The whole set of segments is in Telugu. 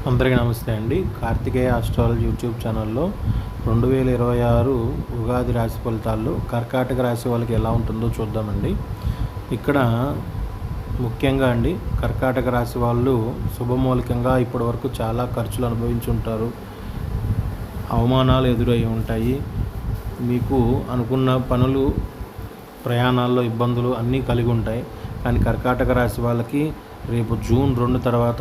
అందరికీ నమస్తే అండి. కార్తికేయ ఆస్ట్రాలజీ యూట్యూబ్ ఛానల్లో 2026 ఉగాది రాశి ఫలితాల్లో కర్కాటక రాశి వాళ్ళకి ఎలా ఉంటుందో చూద్దామండి. ఇక్కడ ముఖ్యంగా అండి, కర్కాటక రాశి వాళ్ళు శుభమూలకంగా ఇప్పటివరకు చాలా ఖర్చులు అనుభవించి ఉంటారు, అవమానాలు ఎదురై ఉంటాయి. మీకు అనుకున్న పనులు, ప్రయాణాల్లో ఇబ్బందులు అన్నీ కలిగి ఉంటాయి. కానీ కర్కాటక రాశి వాళ్ళకి రేపు జూన్ 2 తర్వాత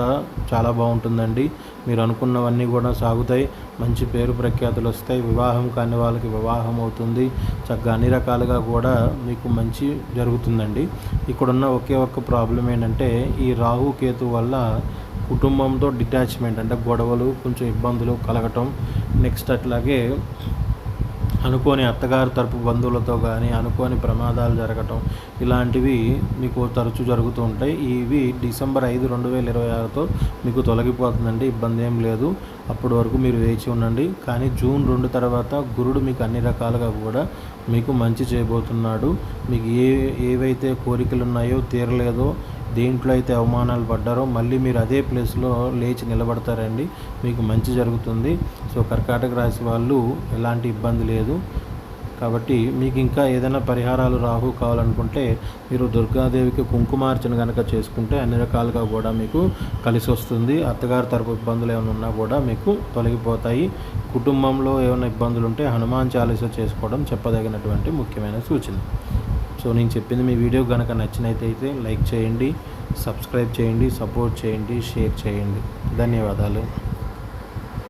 చాలా బాగుంటుందండి. మీరు అనుకున్నవన్నీ కూడా సాగుతాయి. మంచి పేరు ప్రఖ్యాతులు వస్తాయి. వివాహం కాని వాళ్ళకి వివాహం అవుతుంది. చక్కగా అన్ని రకాలుగా కూడా మీకు మంచి జరుగుతుందండి. ఇక్కడున్న ఒకే ఒక్క ప్రాబ్లం ఏంటంటే, ఈ రాహు కేతు వల్ల కుటుంబంతో డిటాచ్మెంట్, అంటే గొడవలు, కొంచెం ఇబ్బందులు కలగటం. నెక్స్ట్ అట్లాగే అనుకోని అత్తగారు తరపు బంధువులతో కానీ అనుకోని ప్రమాదాలు జరగటం, ఇలాంటివి మీకు తరచూ జరుగుతూ ఉంటాయి. ఇవి డిసెంబర్ 5, 2026తో మీకు తొలగిపోతుందండి. ఇబ్బంది ఏం లేదు. అప్పటి వరకు మీరు వేచి ఉండండి. కానీ జూన్ 2 తర్వాత గురుడు మీకు అన్ని రకాలుగా కూడా మీకు మంచి చేయబోతున్నాడు. మీకు ఏవైతే కోరికలు ఉన్నాయో, తీరలేదో, దేంట్లో అయితే అవమానాలు పడ్డారో మళ్ళీ మీరు అదే ప్లేస్లో లేచి నిలబడతారండి. మీకు మంచి జరుగుతుంది. సో కర్కాటక రాశి వాళ్ళు ఎలాంటి ఇబ్బంది లేదు. కాబట్టి మీకు ఇంకా ఏదైనా పరిహారాలు రాహు కావాలనుకుంటే మీరు దుర్గాదేవికి కుంకుమార్చన కనుక చేసుకుంటే అన్ని రకాలుగా కూడా మీకు కలిసి వస్తుంది. అత్తగారి తరపు ఇబ్బందులు ఏమైనా ఉన్నా కూడా మీకు తొలగిపోతాయి. కుటుంబంలో ఏమైనా ఇబ్బందులు ఉంటే హనుమాన్ చాలీసా చేసుకోవడం చెప్పదగినటువంటి ముఖ్యమైన సూచన. సో నేను చెప్పింది మీ వీడియో కనుక నచ్చినట్లయితే లైక్ చేయండి, సబ్స్క్రైబ్ చేయండి, సపోర్ట్ చేయండి, షేర్ చేయండి. ధన్యవాదాలు.